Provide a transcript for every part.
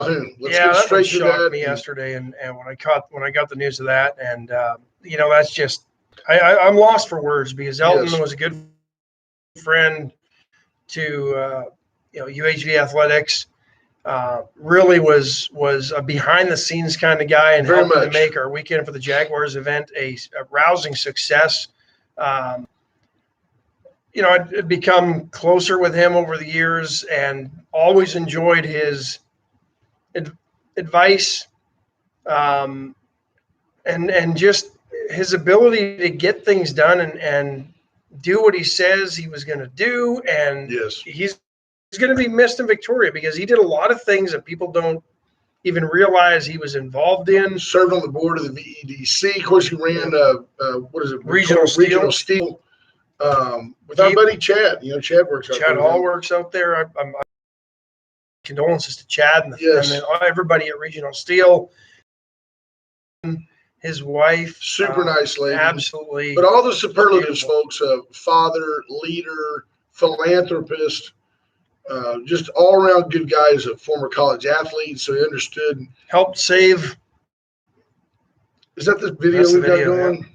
Let's yeah, get that straight to shocked that. me yesterday, and when I got the news of that, and that's just I'm lost for words because Elton was a good friend to UHV athletics. Really was a behind the scenes kind of guy and Very helping much to make our weekend for the Jaguars event a rousing success. I'd become closer with him over the years and always enjoyed his advice, and just his ability to get things done and do what he says he was going to do. And yes, he's going to be missed in Victoria because he did a lot of things that people don't even realize he was involved in. Served on the board of the VEDC. Of course, he ran what is it? Regional Steel. With our buddy Chad. Chad works out there. Chad Hall works out there. I'm condolences to Chad and then everybody at Regional Steel. His wife, super nice lady, absolutely. But all the superlatives, folks: father, leader, philanthropist, just all around good guy. As a former college athlete, so he understood. Helped save. Is that the video we've got going?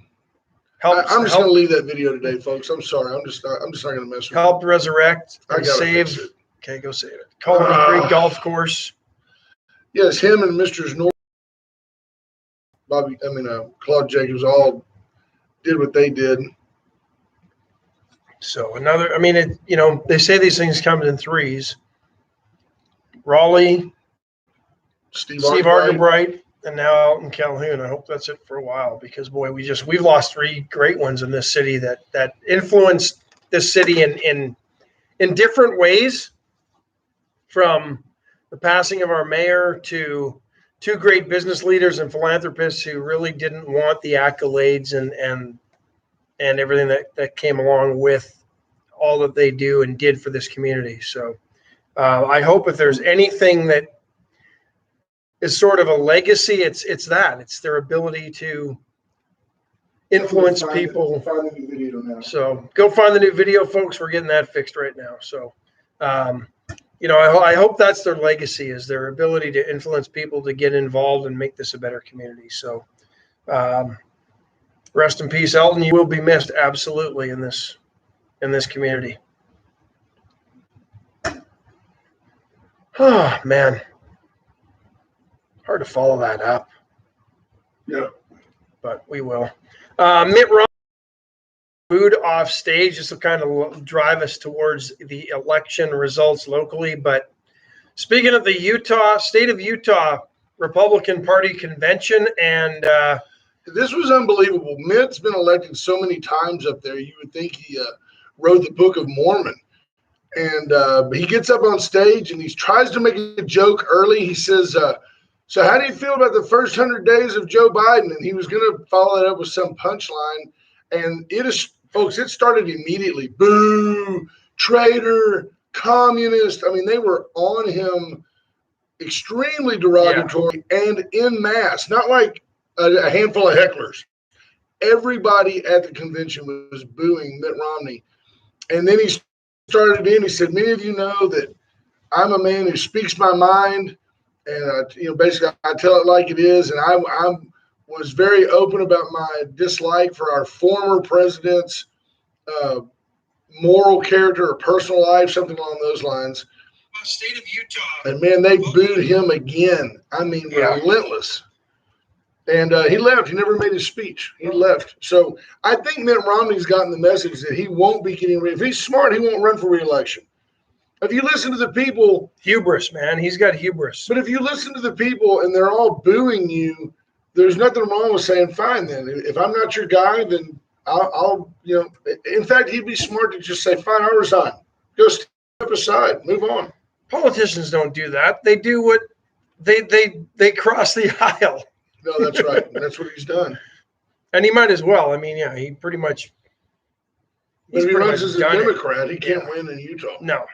Yeah. I'm just going to leave that video today, folks. I'm sorry. I'm just not going to mess with it. Helped resurrect and save. Okay, go save it. Colony Creek Golf Course. Yes, him and Mr. North, Claude Jacobs all did what they did. So they say these things come in threes. Raleigh, Steve Argerbright, and now Elton Calhoun. I hope that's it for a while because boy, we've lost three great ones in this city that influenced this city in different ways, from the passing of our mayor to two great business leaders and philanthropists who really didn't want the accolades and everything that came along with all that they do and did for this community. So I hope if there's anything that is sort of a legacy, it's their ability to influence people. Find the new video now. So go find the new video, folks. We're getting that fixed right now. So, I hope that's their legacy, is their ability to influence people to get involved and make this a better community. So, rest in peace, Elton. You will be missed absolutely in this community. Oh man, hard to follow that up. Yeah, but we will. Mitt Romney booed off stage. This will kind of drive us towards the election results locally. But speaking of the state of Utah Republican Party convention, and this was unbelievable. Mitt's been elected so many times up there. You would think he wrote the Book of Mormon. And he gets up on stage and he tries to make a joke early. He says, so how do you feel about the first 100 days of Joe Biden? And he was going to follow it up with some punchline. And it started immediately. Boo, traitor, communist. I mean, they were on him extremely derogatory and en masse, not like a handful of hecklers. Everybody at the convention was booing Mitt Romney. And then he said, many of you know that I'm a man who speaks my mind, and basically I tell it like it is. And I was very open about my dislike for our former president's moral character or personal life, something along those lines. State of Utah. And man, they booed him again. I mean, relentless. And he left. He never made his speech. He left. So I think Mitt Romney's gotten the message that he won't be getting if he's smart, he won't run for re-election. If you listen to the people, hubris, man, he's got hubris. But if you listen to the people and they're all booing you, there's nothing wrong with saying, fine, then if I'm not your guy, then I'll in fact, he'd be smart to just say, fine, I'll resign. Go step aside, move on. Politicians don't do that. They do what they cross the aisle. No, that's right. That's what he's done. And he might as well. I mean, he pretty much. But if he runs as a Democrat, he can't win in Utah. No.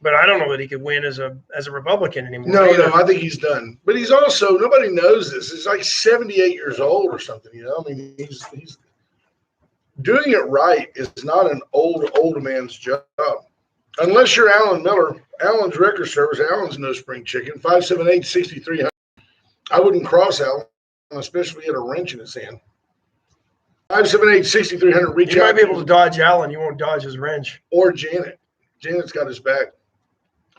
But I don't know that he could win as a Republican anymore. No, I think he's done. But he's also, nobody knows this. He's like 78 years old or something, I mean, he's doing it right is not an old man's job. Unless you're Alan Miller, Alan's Record Service, Alan's No Spring Chicken, 578-6300. I wouldn't cross Alan, especially if he had a wrench in his hand. 578-6300. Reach out. You might be able to dodge Alan. You won't dodge his wrench. Or Janet. Janet's got his back.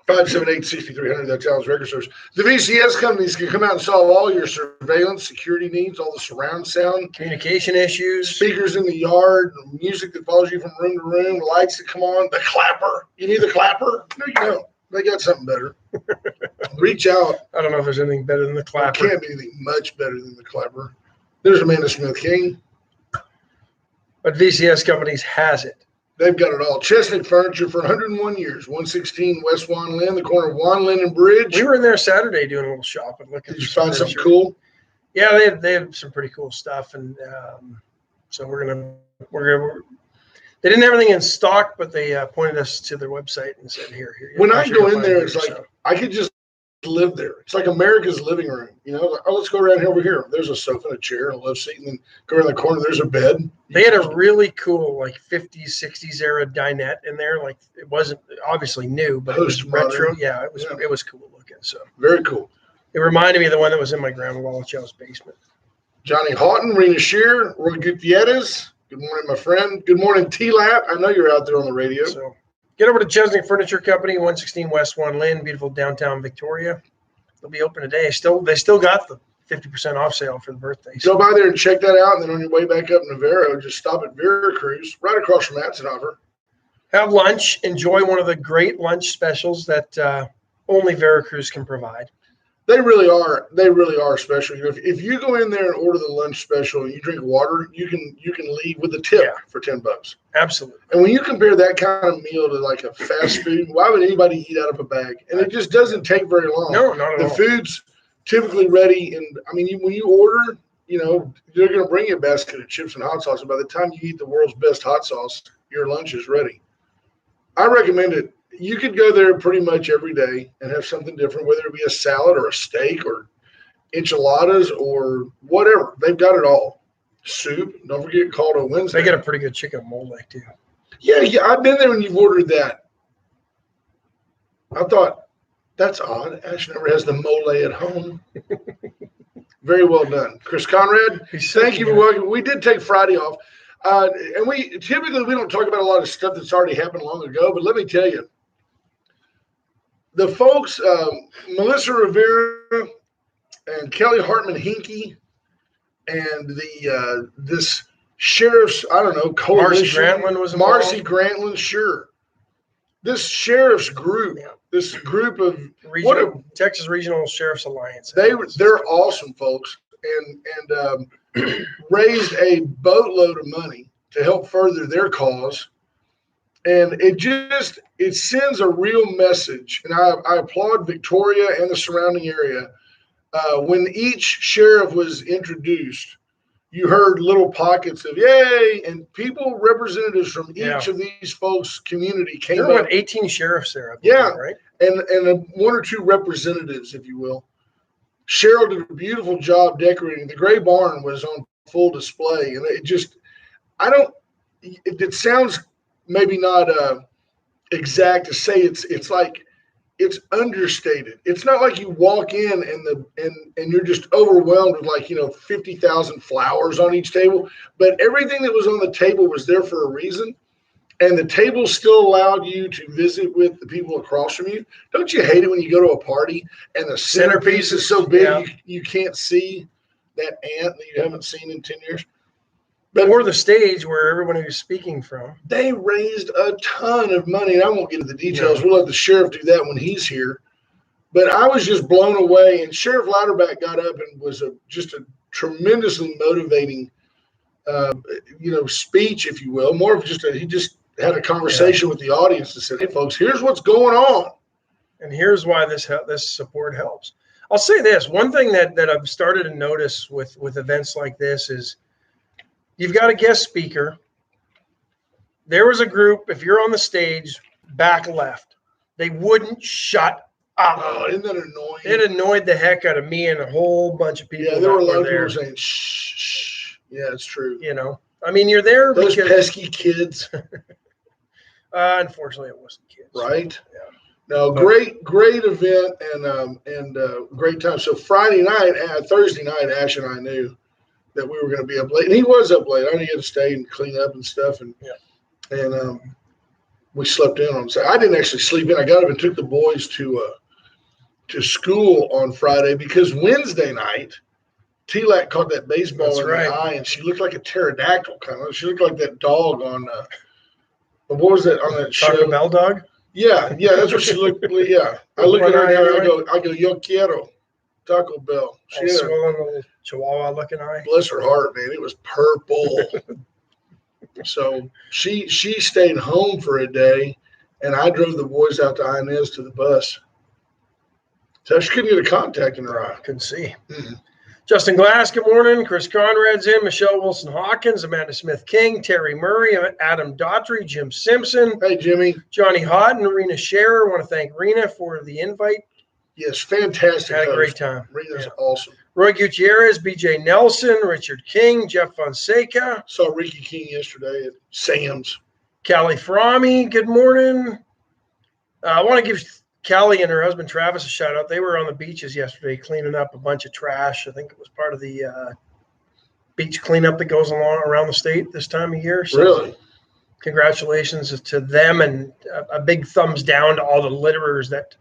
578-6300. That's Alan's Record Service. The VCS companies can come out and solve all your surveillance, security needs, all the surround sound, communication issues, speakers in the yard, music that follows you from room to room, lights that come on, the clapper. You need the clapper? No, you don't. They got something better. Reach out. I don't know if there's anything better than the clapper. It can't be anything much better than the clapper. There's Amanda Smith King. But VCS Companies has it. They've got it all. Chestnut Furniture for 101 years. 116 West Juan Lynn, the corner of Juan Lynn and Bridge. We were in there Saturday doing a little shopping. Did you find something cool? Yeah, they have some pretty cool stuff, and so we're gonna. They didn't have everything in stock, but they pointed us to their website and said, "Here." When I go in there, it's like I could just live there. It's like America's living room. You know, like, oh, let's go around here over here. There's a sofa and a chair and a love seat, and then go around the corner. There's a bed. They had a really cool, like 50s, 60s era dinette in there. Like it wasn't obviously new, but it was retro. Yeah, it was cool looking. So very cool. It reminded me of the one that was in my grandma Wallachow's basement. Johnny Houghton, Rena Shear, Roy Gutierrez. Good morning, my friend. Good morning, T-Lap. I know you're out there on the radio. So get over to Chesney Furniture Company, 116 West Juan Lynn, beautiful downtown Victoria. They'll be open today. They still got the 50% off sale for the birthday. Go by there and check that out, and then on your way back up Navarro, just stop at Vera Cruz, right across from Atzenhofer. Have lunch. Enjoy one of the great lunch specials that only Vera Cruz can provide. They really are special. You know, if you go in there and order the lunch special and you drink water, you can leave with a tip for $10. Absolutely. And when you compare that kind of meal to like a fast food, why would anybody eat out of a bag? And it just doesn't take very long. No, not at all. The food's typically ready, and I mean, when you order, you know, they're going to bring you a basket of chips and hot sauce. And by the time you eat the world's best hot sauce, your lunch is ready. I recommend it. You could go there pretty much every day and have something different, whether it be a salad or a steak or enchiladas or whatever. They've got it all. Soup. Don't forget Caldo Wednesday. They got a pretty good chicken mole too. Yeah. I've been there when you've ordered that. I thought, that's odd. Ash never has the mole at home. Very well done. Chris Conrad, thank you for welcoming. We did take Friday off. And we don't talk about a lot of stuff that's already happened long ago, but let me tell you, the folks, Melissa Rivera and Kelly Hartman Hinkie and this sheriff's, I don't know, coalition. Marcy Grantland, sure. This sheriff's group, this group of Texas Regional Sheriff's Alliance. They're awesome folks, and raised a boatload of money to help further their cause. And it sends a real message. And I applaud Victoria and the surrounding area. When each sheriff was introduced, you heard little pockets of yay, and representatives from each of these folks' community came up. There were 18 sheriffs there, I believe, right? And one or two representatives, if you will. Cheryl did a beautiful job decorating. The Gray Barn was on full display, and it sounds maybe not exact to say it's like it's understated. It's not like you walk in and you're just overwhelmed with 50,000 flowers on each table, but everything that was on the table was there for a reason. And the table still allowed you to visit with the people across from you. Don't you hate it when you go to a party and the centerpiece is so big you can't see that ant that you haven't seen in 10 years? Or the stage where everyone who's speaking from. They raised a ton of money, and I won't get into the details. No. We'll let the sheriff do that when he's here. But I was just blown away, and Sheriff Louderback got up and was just a tremendously motivating, speech, if you will. More of he just had a conversation with the audience and said, "Hey, folks, here's what's going on, and here's why this support helps." I'll say this: one thing that I've started to notice with events like this is, you've got a guest speaker. There was a group, if you're on the stage, back left, they wouldn't shut up. Oh, isn't that annoying? It annoyed the heck out of me and a whole bunch of people. Yeah, there were a lot of people saying, shh, shh. Yeah, it's true. I mean, you're there those pesky kids. Unfortunately, it wasn't kids. Right? Yeah. No, great event and great time. So Thursday night, Ash and I knew that we were going to be up late, and he was up late. I knew he had to stay and clean up and stuff, and we slept in on Saturday. I didn't actually sleep in. I got up and took the boys to school on Friday because Wednesday night, T-Lac caught that baseball in the eye, and she looked like a pterodactyl kind of. She looked like that dog on what was that on that show? Taco Bell dog? Yeah, that's what she looked like. Yeah. I look at her and I go, yo quiero, Taco Bell. She had a swollen little chihuahua looking eye. Bless her heart, man. It was purple. So she stayed home for a day, and I drove the boys out to Inez to the bus. So she couldn't get a contact in her eye. Couldn't see. Mm-hmm. Justin Glass, good morning. Chris Conrad's in. Michelle Wilson-Hawkins, Amanda Smith-King, Terry Murray, Adam Daughtry, Jim Simpson. Hey, Jimmy. Johnny Houghton, Rena Scherer. I want to thank Rena for the invite. Yes, fantastic. Had a great time. Rena's awesome. Roy Gutierrez, BJ Nelson, Richard King, Jeff Fonseca. Saw Ricky King yesterday at Sam's. Callie Fromme, good morning. I want to give Callie and her husband Travis a shout out. They were on the beaches yesterday cleaning up a bunch of trash. I think it was part of the beach cleanup that goes along around the state this time of year. So really? Congratulations to them, and a big thumbs down to all the litterers that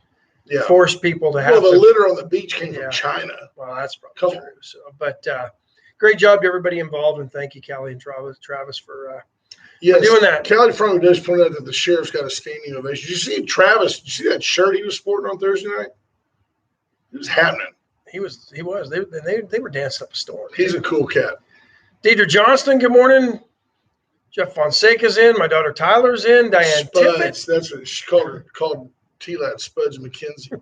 force people to have. Well, the litter on the beach came from China. Well, that's probably true. So, but great job to everybody involved, and thank you, Callie and Travis for doing that. Callie Fromme does point out that the sheriff's got a standing ovation. Did you see Travis? Did you see that shirt he was sporting on Thursday night? It was happening. He was. They were dancing up a storm. He's a cool cat. Deidre Johnston, good morning. Jeff Fonseca's in. My daughter Tyler's in. Diane Tippett. That's what she called T-Lat Spuds McKenzie.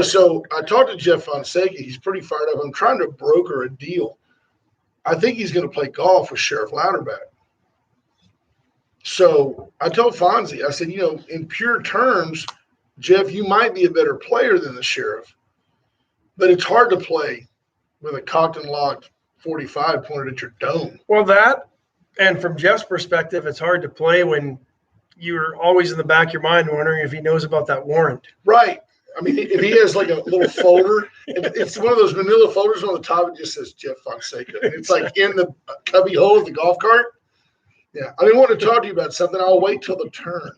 So I talked to Jeff Fonseca. He's pretty fired up. I'm trying to broker a deal. I think he's going to play golf with Sheriff Louderback. So I told Fonzie, I said, in pure terms, Jeff, you might be a better player than the sheriff, but it's hard to play with a cocked and locked 45 pointed at your dome. Well, and from Jeff's perspective, it's hard to play when you're always in the back of your mind wondering if he knows about that warrant. Right. I mean, if he has like a little folder, it's one of those manila folders on the top, it just says Jeff Fonseca. And it's like in the cubby hole of the golf cart. Yeah, I didn't want to talk to you about something. I'll wait till the turn.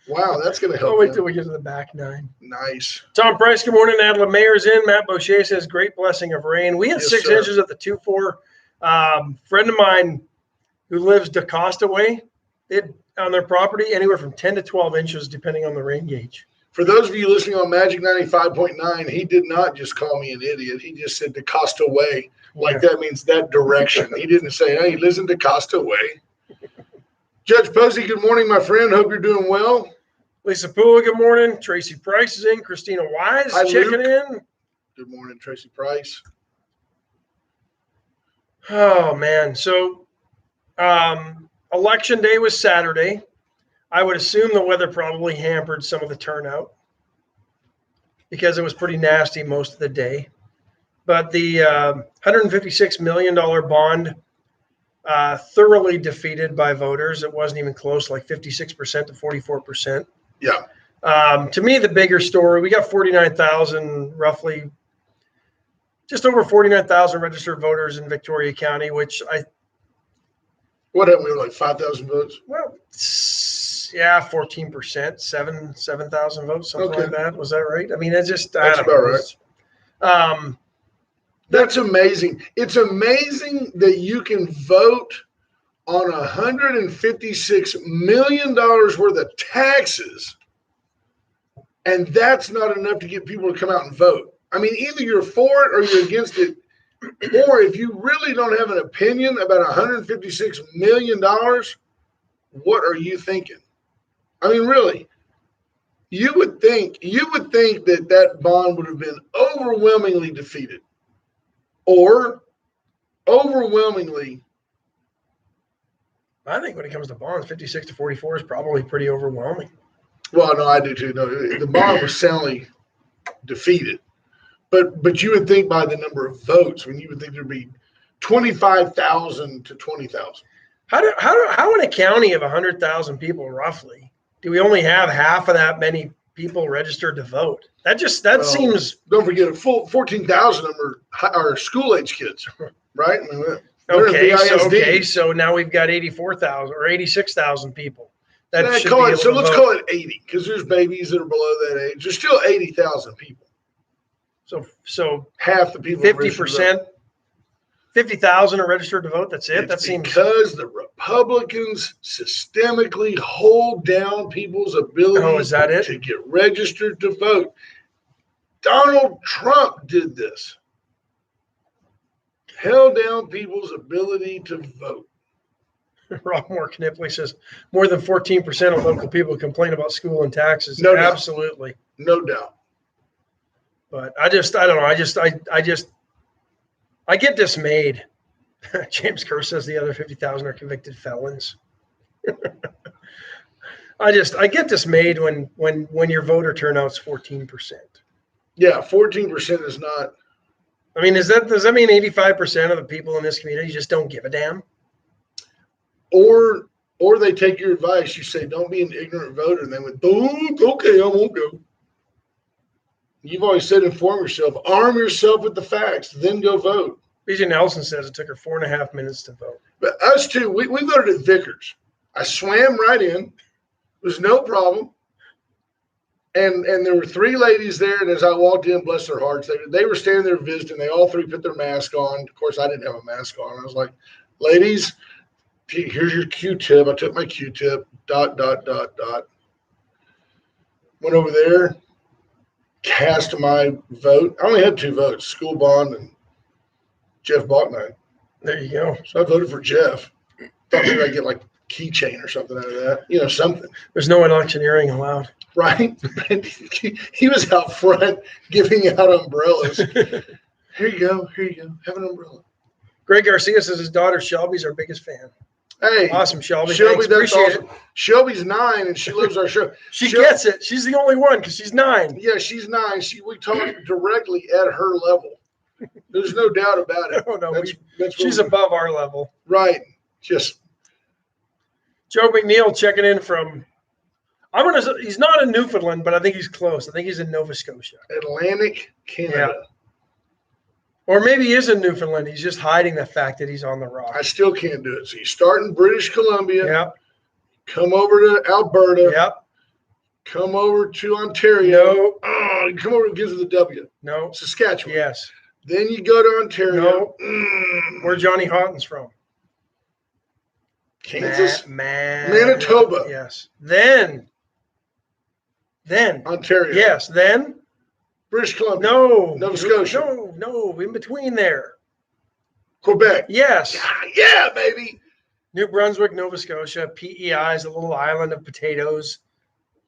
Wow, that's going to help. I'll wait till we get to the back nine. Nice. Tom Price, good morning. Adela Mayer's in. Matt Boucher says, great blessing of rain. We had 6 inches at the 2-4. Friend of mine who lives DaCosta way, on their property, anywhere from 10 to 12 inches, depending on the rain gauge. For those of you listening on Magic 95.9, he did not just call me an idiot. He just said DaCosta way. Like that means that direction. He didn't say, hey, listen, DaCosta way. Judge Posey, good morning, my friend. Hope you're doing well. Lisa Pula, good morning. Tracy Price is in. Christina Wise checking in. Good morning, Tracy Price. Oh, man. So Election Day was Saturday. I would assume the weather probably hampered some of the turnout because it was pretty nasty most of the day. But the $156 million bond thoroughly defeated by voters. It wasn't even close, like 56% to 44%. Yeah. To me, the bigger story, we got 49,000, roughly just over 49,000 registered voters in Victoria County, which what happened? We were like 5,000 votes? Well, 14%, 7,000 votes, something like that. Was that right? I mean, it's just, that's about right. That's amazing. It's amazing that you can vote on $156 million worth of taxes, and that's not enough to get people to come out and vote. I mean, either you're for it or you're against it, or if you really don't have an opinion about $156 million, what are you thinking? I mean, really, you would think that bond would have been overwhelmingly defeated. Or overwhelmingly, I think when it comes to bonds, 56 to 44 is probably pretty overwhelming. Well, no, I do too. No, the bond was soundly defeated, but you would think by the number of votes, when you would think there'd be 25,000 to 20,000. How in a county of 100,000 people roughly do we only have half of that many people registered to vote? That seems. Don't forget, a full 14,000 of them are school age kids, right? I mean, So now we've got 84,000 or 86,000 people. Let's call it 80 because there's babies that are below that age. There's still 80,000 people. So half the people. 50%. 50,000 are registered to vote. That's it. Seems because the Republicans systemically hold down people's ability to get registered to vote. Donald Trump did this. Held down people's ability to vote. Rob Moore Knipley says more than 14% of local people complain about school and taxes. No doubt. Absolutely. No doubt. But I don't know. I get dismayed. James Kerr says the other 50,000 are convicted felons. I get dismayed when your voter turnout's 14%. Yeah, 14% is not. I mean, does that mean 85% of the people in this community just don't give a damn? Or they take your advice. You say, don't be an ignorant voter. And they went, oh, okay, I won't go. You've always said inform yourself. Arm yourself with the facts. Then go vote. BJ Nelson says it took her 4.5 minutes to vote. But us too, we voted at Vickers. I swam right in. It was no problem. And there were 3 ladies there. And as I walked in, bless their hearts, they were standing there visiting. They all 3 put their mask on. Of course, I didn't have a mask on. I was like, ladies, here's your Q-tip. I took my Q-tip, ... Went over there, cast my vote. I only had 2 votes, School Bond and Jeff Bachnight. There you go. So I voted for Jeff. Thought maybe I'd get like a keychain or something out of that. Something. There's no electioneering allowed. Right? He was out front giving out umbrellas. Here you go. Have an umbrella. Greg Garcia says his daughter Shelby's our biggest fan. Hey, awesome, Shelby. Shelby, that's awesome. Shelby's 9 and she loves our show. She gets it. She's the only one because she's 9. Yeah, she's 9. We talk directly at her level. There's no doubt about it. No, she's above our level. Right. Just Joe McNeil checking in from. He's not in Newfoundland, but I think he's close. I think he's in Nova Scotia. Atlantic Canada. Yeah. Or maybe he is in Newfoundland. He's just hiding the fact that he's on the rock. I still can't do it. So you start in British Columbia. Yep. Come over to Alberta. Yep. Come over to Ontario. No. Come over to begins with a W. No. Saskatchewan. Yes. Then you go to Ontario. No. Where Johnny Houghton's from. Kansas. Manitoba. Yes. Then. Ontario. Yes. Then. British Columbia. No. Nova Scotia. No. In between there. Quebec. Yes. Yeah, baby. New Brunswick, Nova Scotia. PEI is a little island of potatoes.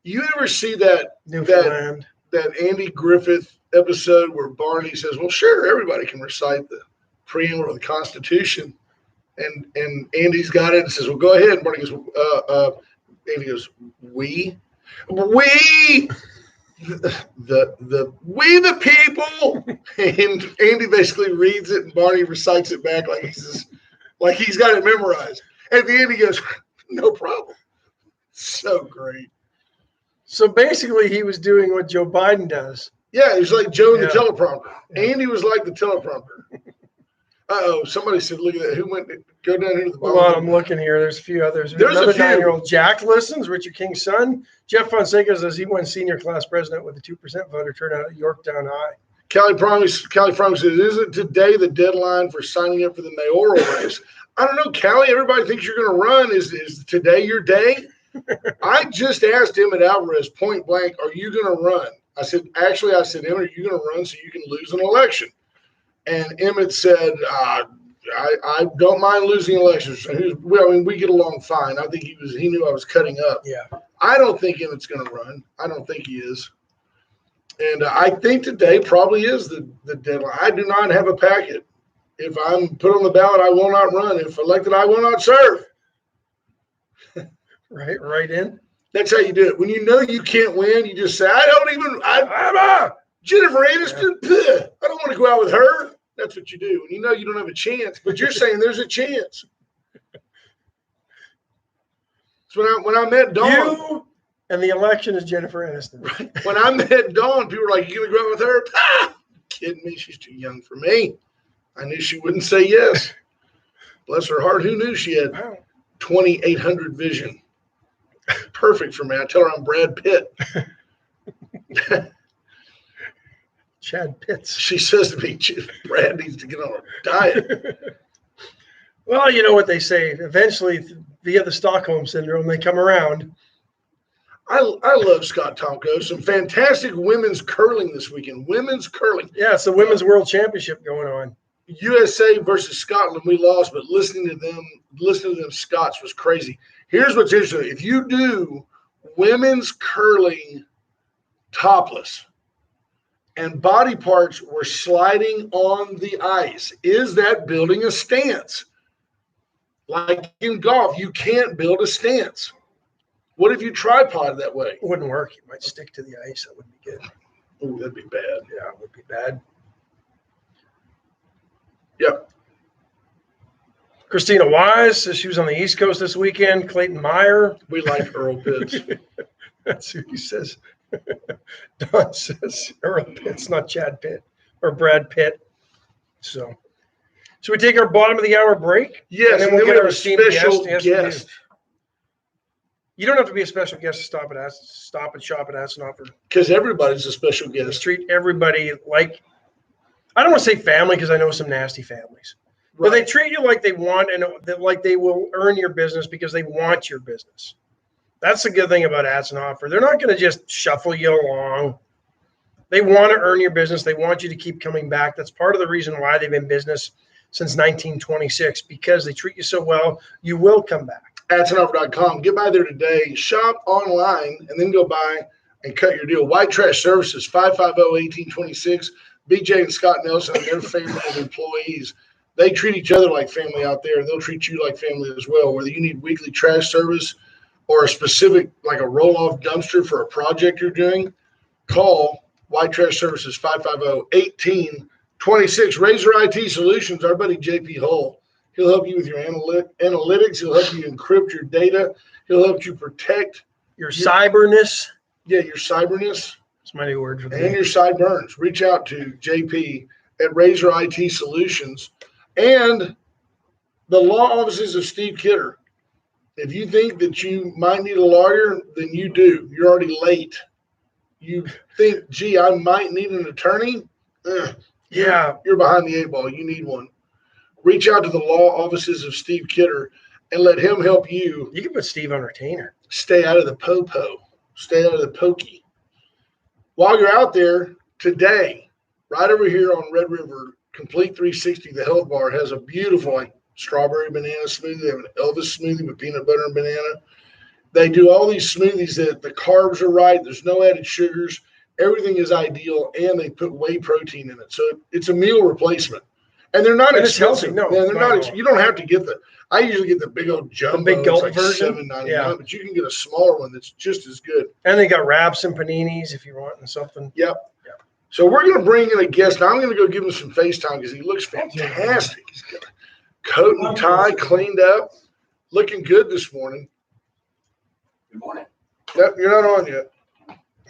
You ever see that Newfoundland? That Andy Griffith episode where Barney says, well, sure, everybody can recite the preamble of the Constitution. And Andy's got it and says, well, go ahead. And Barney goes, Andy goes, we the people. And Andy basically reads it and Barney recites it back like he's got it memorized. At the end, he goes, no problem. So great. So basically, he was doing what Joe Biden does. Yeah, he was like Joe in the teleprompter. Yeah. Andy was like the teleprompter. Uh-oh, somebody said, look at that. Who went? Go down here to the bottom. Hold on, I'm looking here. There's a few others. There's another 9-year-old. Jack listens. Richard King's son. Jeff Fonseca says he won senior class president with a 2% voter turnout at Yorktown High. Callie Promise says, isn't today the deadline for signing up for the mayoral race? I don't know, Callie. Everybody thinks you're going to run. Is today your day? I just asked Emmett Alvarez point blank, are you going to run? I said, Emmett, are you going to run so you can lose an election? And Emmett said, I don't mind losing elections. We get along fine. I think he knew I was cutting up. Yeah. I don't think Emmett's going to run. I don't think he is. And I think today probably is the deadline. I do not have a packet. If I'm put on the ballot, I will not run. If elected, I will not serve. Right in. That's how you do it. When you know you can't win, you just say, Jennifer Aniston, I don't want to go out with her. That's what you do. And you know you don't have a chance, but you're saying there's a chance. So when I met Dawn. And the election is Jennifer Aniston. Right. When I met Dawn, people were like, "You gonna go out with her?" Ah, kidding me? She's too young for me. I knew she wouldn't say yes. Bless her heart. Who knew she had 2800 vision? Perfect for me. I tell her I'm Brad Pitt. Chad Pitts. She says to me, Brad needs to get on a diet. Well, you know what they say. Eventually, via the Stockholm Syndrome, they come around. I love Scott Tomko. Some fantastic women's curling this weekend. Women's curling. Yeah, it's the Women's World Championship going on. USA versus Scotland, we lost, but listening to them Scots was crazy. Here's what's interesting. If you do women's curling topless and body parts were sliding on the ice, is that building a stance? Like in golf, you can't build a stance. What if you tripod that way? It wouldn't work. You might stick to the ice. That would be good. Oh, that'd be bad. Yeah, it would be bad. Yep. Christina Wise says she was on the East Coast this weekend. Clayton Meyer. We like Earl Pitts. That's who he says. Don says Earl Pitts, not Chad Pitt or Brad Pitt. So, should we take our bottom of the hour break? Yes, and then we'll get our special guest. You don't have to be a special guest to stop and shop at Assenhofer. Because everybody's a special They guest. treat everybody like, I don't want to say family because I know some nasty families. But they treat you like they want and like they will earn your business because they want your business. That's the good thing about Assenhofer. They're not going to just shuffle you along. They want to earn your business. They want you to keep coming back. That's part of the reason why they've been in business since 1926, because they treat you so well, you will come back. Assenhofer.com. Get by there today. Shop online and then go by and cut your deal. White Trash Services, 550-1826. BJ and Scott Nelson and their family of employees. They treat each other like family out there, and they'll treat you like family as well. Whether you need weekly trash service or a specific, like a roll-off dumpster for a project you're doing, call White Trash Services, 550-1826. Razor IT Solutions, our buddy JP Hull. He'll help you with your analytics. He'll help you encrypt your data. He'll help you protect your cyberness. Yeah, your cyberness. That's my new word for that. And your sideburns. Reach out to JP at Razor IT Solutions and the law offices of Steve Kidder. If you think that you might need a lawyer, then you do. You're already late. You think, gee, I might need an attorney? Yeah. You're behind the eight ball. You need one. Reach out to the law offices of Steve Kidder and let him help you. You can put Steve on retainer. Stay out of the po-po. Stay out of the pokey. While you're out there today, right over here on Red River, Complete 360, the health bar, has a beautiful like strawberry banana smoothie. They have an Elvis smoothie with peanut butter and banana. They do all these smoothies that the carbs are right. There's no added sugars. Everything is ideal, and they put whey protein in it. So it's a meal replacement. And they're not expensive. No, they're not. You don't have to get I usually get the big old jumbo. The big gulp like version. $7.99, yeah. But you can get a smaller one that's just as good. And they got wraps and paninis if you're wanting something. Yep. So we're going to bring in a guest. Now I'm going to go give him some FaceTime because he looks fantastic. He's got a coat and tie, cleaned up, looking good this morning. Good morning. Yep, you're not on yet.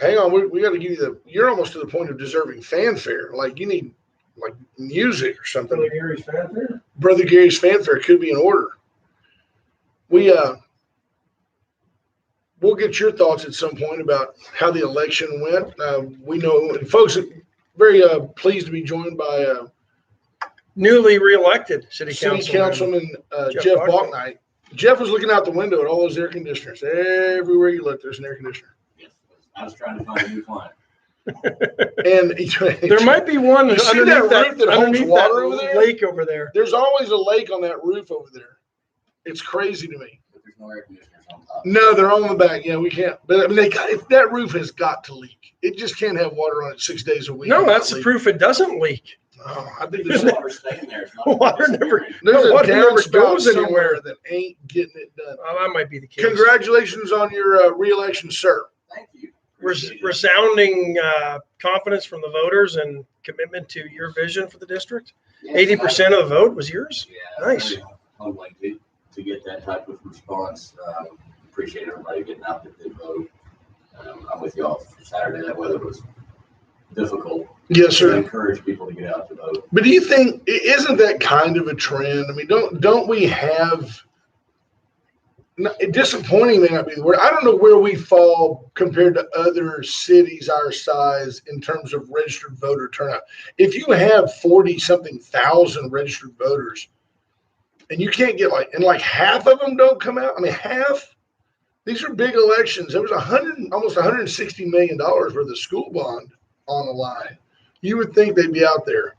Hang on, we got to give you you're almost to the point of deserving fanfare. Like you need like music or something. Brother Gary's fanfare? Brother Gary's fanfare could be in order. We'll get your thoughts at some point about how the election went. We know, and folks are very pleased to be joined by newly reelected City Councilman Jeff Balknight. Jeff was looking out the window at all those air conditioners. Everywhere you look, there's an air conditioner. Yes, I was trying to find a new client. And there might be one underneath that holds water over there. Lake over there. There's always a lake on that roof over there. It's crazy to me. But there's no air conditioners on top. No, they're on the back. Yeah, we can't. But I mean, that roof has got to leak. It just can't have water on it 6 days a week. No, that's the proof it doesn't leak. Oh, I think there's water staying there. Water never downspout goes anywhere that ain't getting it done. Oh, that might be the case. Congratulations on your re-election, sir. Thank you. Resounding confidence from the voters and commitment to your vision for the district. 80% of the vote was yours. Yeah, nice. Very humbling to get that type of response. Appreciate everybody getting out there to vote. I'm with y'all. Saturday, that weather was difficult. Yes, So I sir. encourage people to get out to vote. But do you think isn't that kind of a trend? I mean, don't we have disappointing may not be the word. I don't know where we fall compared to other cities our size in terms of registered voter turnout. If you have 40 something thousand registered voters and you can't get like half of them don't come out. I mean, half. These are big elections. There was almost $160 million worth of school bond on the line. You would think they'd be out there.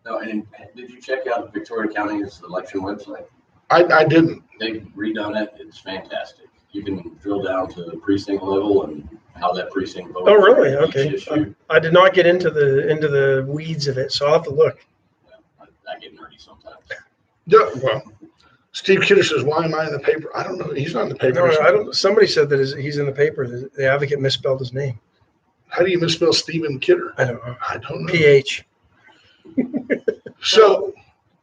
No, and did you check out Victoria County's election website? I didn't. They've redone it. It's fantastic. You can drill down to the precinct level and how that precinct votes. Oh, really? for each Okay. issue. I did not get into the weeds of it, so I'll have to look. Yeah, I get nerdy sometimes. Yeah, well, Steve Kidder says, "Why am I in the paper?" I don't know. He's not in the paper. No, I don't. Somebody said that he's in the paper. The Advocate misspelled his name. How do you misspell Stephen Kidder? I don't know. I don't know. PH. So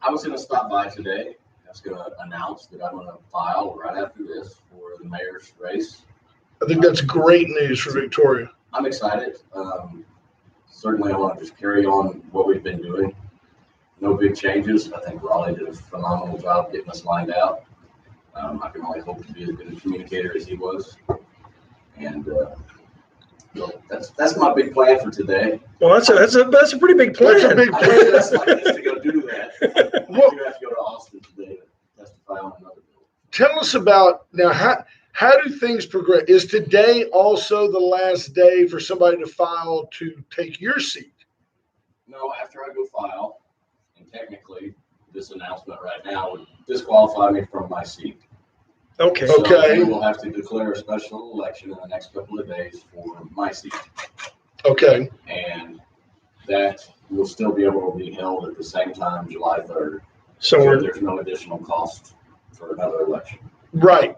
I was going to stop by today. I was going to announce that I'm going to file right after this for the mayor's race. I think that's great news for Victoria. I'm excited. Certainly, I want to just carry on what we've been doing. No big changes. I think Raleigh did a phenomenal job getting us lined out. I can only hope to be as good a communicator as he was. And so that's my big plan for today. Well, that's a pretty big plan. That's a big I plan. think that's like this to go do that. Well, I do have to go to Austin today to testify on another bill. tell us about now how do things progress? Is today also the last day for somebody to file to take your seat? No, after I go file, and technically this announcement right now would disqualify me from my seat. Okay. So Okay. we will have to declare a special election in the next couple of days for my seat. Okay. And that will still be able to be held at the same time, July 3rd. So So we're there's no additional cost for another election. Right.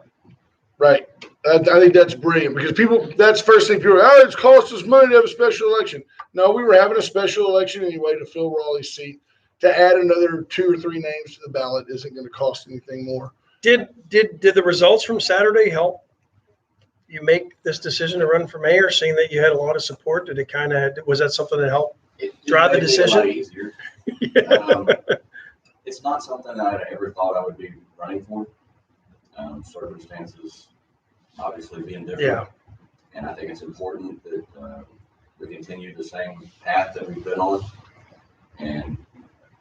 Right. I think that's brilliant because that's the first thing people are, it's cost us money to have a special election. No, we were having a special election anyway to fill Raleigh's seat. To add another 2 or 3 names to the ballot isn't going to cost anything more. Did the results from Saturday help you make this decision to run for mayor, seeing that you had a lot of support? Was that something that helped? It Drive the made it a lot decision? easier. It's not something that I ever thought I would be running for. Circumstances obviously being different. Yeah. And I think it's important that we continue the same path that we've been on. And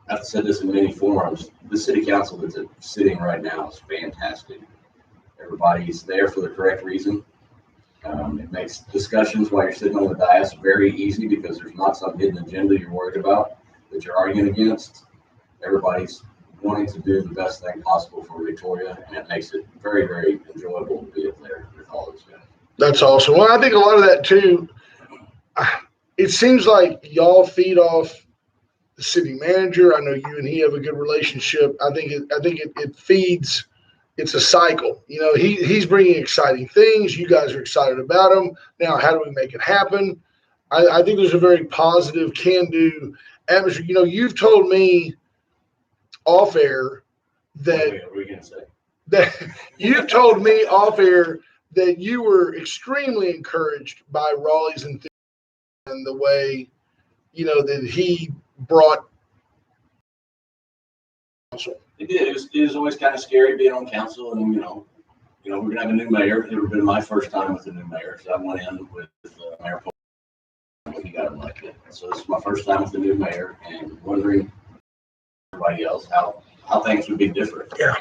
I've said this in many forums. The city council that's sitting right now is fantastic. Everybody's there for the correct reason. It makes discussions while you're sitting on the dais very easy because there's not some hidden agenda you're worried about that you're arguing against. Everybody's wanting to do the best thing possible for Victoria, and it makes it very, very enjoyable to be up there with all those guys. That's awesome. Well, I think a lot of that too, it seems like y'all feed off the city manager. I know you and he have a good relationship. I think it feeds. It's a cycle. You know, he's bringing exciting things. You guys are excited about him. Now, how do we make it happen? I think there's a very positive, can-do atmosphere. You know, you've told me off air that What are we going to say? that you've told me off air that you were extremely encouraged by Raleigh's enthusiasm and the way, you know, that he brought council. It did. It was always kind of scary being on council, and you know, we're gonna have a new mayor. It would have been my first time with a new mayor, so I went in with Mayor Paul when he got elected. So this is my first time with the new mayor, and wondering everybody else how things would be different. Yeah.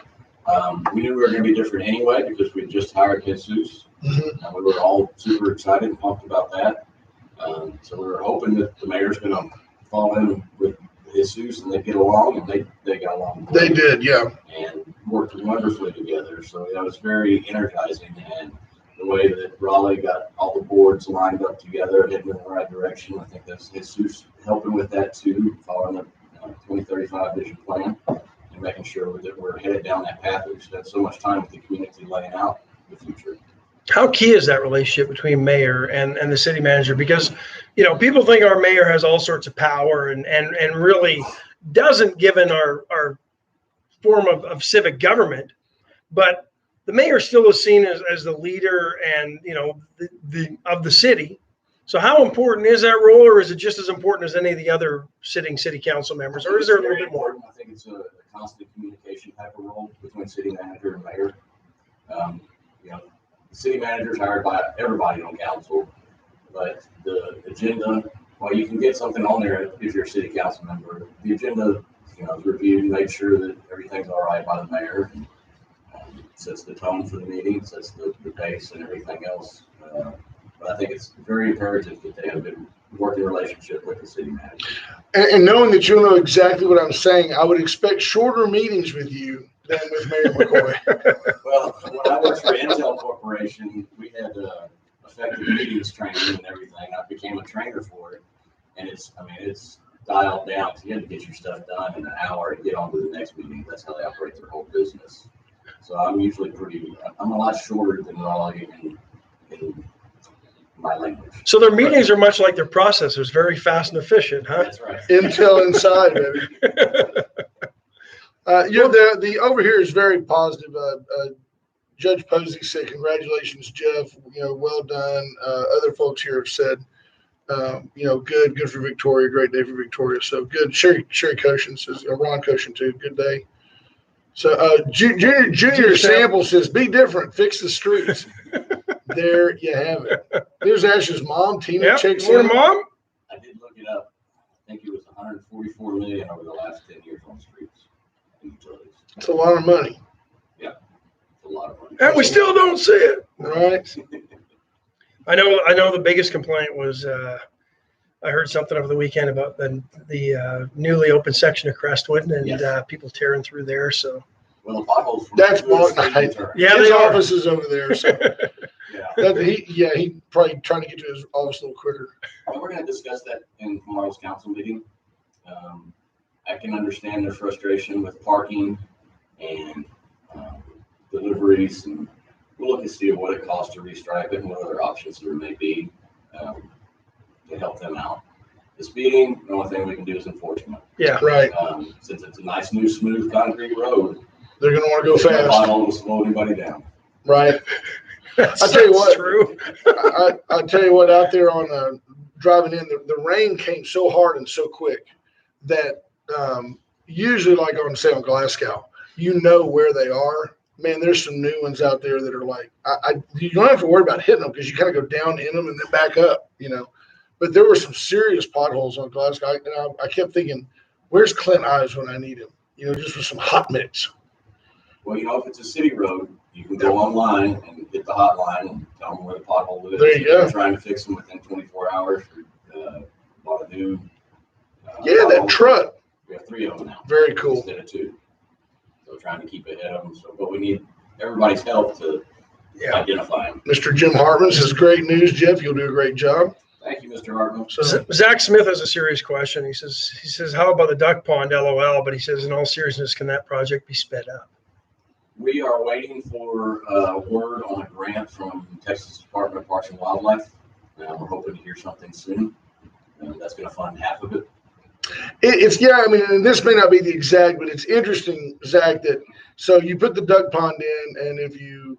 We knew we were going to be different anyway because we just hired Jesus, Mm-hmm. and we were all super excited and pumped about that. So we were hoping that the mayor's going to fall in with Jesus and they get along, and they got along. They did, yeah. And worked wonderfully together. So that was very energizing. And the way that Raleigh got all the boards lined up together, heading in the right direction, I think that's Jesus helping with that too, following the 2035 vision plan and making sure that we're headed down that path. We've spent so much time with the community laying out the future. How key is that relationship between mayor and the city manager? Because, you know, people think our mayor has all sorts of power and really doesn't, given our form of civic government. But the mayor still is seen as the leader and, you know, the of the city. So how important is that role, or is it just as important as any of the other sitting city council members, or is there a little bit more? I think it's a constant communication type of role between city manager and mayor. You know, the city manager is hired by everybody on council, but the agenda, well, you can get something on there if you're a city council member. The agenda, you know, is reviewed, make sure that everything's all right by the mayor. Sets the tone for the meeting, sets the pace and everything else. But I think it's very imperative that they have a good working relationship with the city manager. And knowing that you'll know exactly what I'm saying, I would expect shorter meetings with you than with Mayor McCoy. Well, when I worked for Intel Corporation, we had effective meetings training and everything. I became a trainer for it, and it's dialed down. You have to get your stuff done in an hour and get on to the next meeting. That's how they operate their whole business. So I'm usually I'm a lot shorter than Raleigh in my language. So their meetings are much like their processors, very fast and efficient, huh? That's right. Intel inside, baby. The over here is very positive. Judge Posey said, "Congratulations, Jeff. You know, well done." Other folks here have said, you know, good for Victoria. Great day for Victoria. So good. Sherry Koshin says, Ron Koshin too. Good day. So Junior Sample says, "Be different. Fix the streets." There you have it. There's Ash's mom. Tina checks in. Mom? I did look it up. I think it was 144 million over the last 10 years on streets and utilities. It's a lot of money. Yeah, it's a lot of money. And we still don't see it. Right. I know the biggest complaint was I heard something over the weekend about the newly opened section of Crestwood and people tearing through there. So, well, the potholes. That's yeah, his office is over there. So yeah, he probably trying to get to his office a little quicker. Well, we're going to discuss that in tomorrow's council meeting. I can understand their frustration with parking and deliveries, and we'll look and see what it costs to restripe it and what other options there may be. To help them out. The speeding, the only thing we can do is enforcement. Yeah. Right. Since it's a nice new smooth concrete road, They're going to want to go fast. Pothole will slow anybody down. Right. I'll tell you what. True. I'll tell you what. Out there on driving in, the rain came so hard and so quick that usually, like on Glasgow, you know where they are. Man, there's some new ones out there that are like you don't have to worry about hitting them because you kind of go down in them and then back up, you know. But there were some serious potholes on Glasgow. I kept thinking, where's Clint Ives when I need him? You know, just with some hot mix. Well, you know, if it's a city road, you can go online and hit the hotline and tell them where the pothole is. There you go. Trying to fix them within 24 hours. Bought a new. That truck. We have 3 of them now. Very cool. Instead of 2. So trying to keep ahead of them. So, but we need everybody's help to identify them. Mr. Jim Hartman says, "Great news, Jeff. You'll do a great job." Thank you, Mr. Hartman. So, Zach Smith has a serious question. He says, how about the duck pond, LOL? But he says, in all seriousness, can that project be sped up? We are waiting for word on a grant from Texas Department of Parks and Wildlife. We're hoping to hear something soon. That's going to fund half of it. I mean, and this may not be the exact, but it's interesting, Zach, that so you put the duck pond in, and if you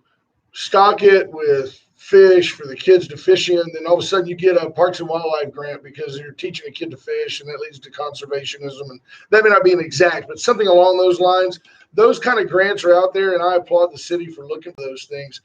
stock it with fish for the kids to fish in, then all of a sudden you get a Parks and Wildlife grant because you're teaching a kid to fish, and that leads to conservationism. And that may not be an exact, but something along those lines. Those kind of grants are out there, and I applaud the city for looking for those things.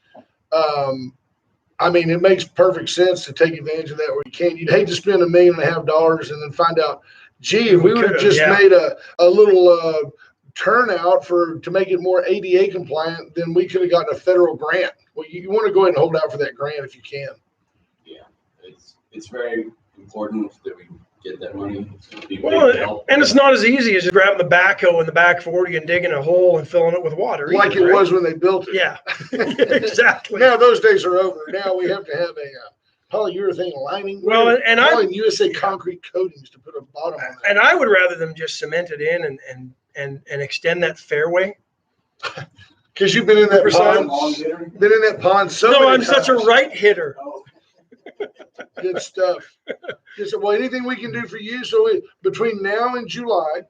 I mean, it makes perfect sense to take advantage of that where you can. You'd hate to spend $1.5 million and then find out, gee, if we would have just made a little turnout to make it more ADA compliant, then we could have gotten a federal grant. Well, you want to go ahead and hold out for that grant if you can. Yeah, it's very important that we get that money. And it's not as easy as just grabbing the backhoe in the back 40 and digging a hole and filling it with water. Like it was when they built it. Yeah, exactly. Now those days are over. Now we have to have a polyurethane lining. Well, and USA concrete coatings to put a bottom on that. And I would rather them just cement it in and extend that fairway. Because you've been in that pond. Been in that pond so many times. I'm such a right hitter. Oh. Good stuff. Well, anything we can do for you. So between now and July,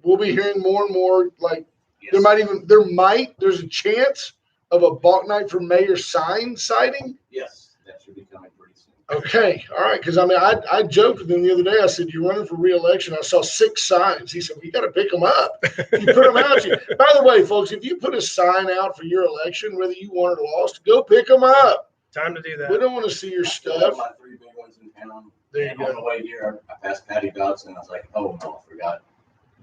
we'll be hearing more and more. Like there's a chance of a Balk Night for Mayor sign sighting? Yes, that should be coming pretty soon. Okay, all right. Because I joked with him the other day. I said, "You're running for re-election." I saw 6 signs. He said, "We got to pick them up. You put them out." By the way, folks, if you put a sign out for your election, whether you won or lost, go pick them up. Time to do that. We don't want to see your I stuff. have my 3 big ones in town. There you And go. on the way here, I passed Patty Dodson. I was like, oh no, I forgot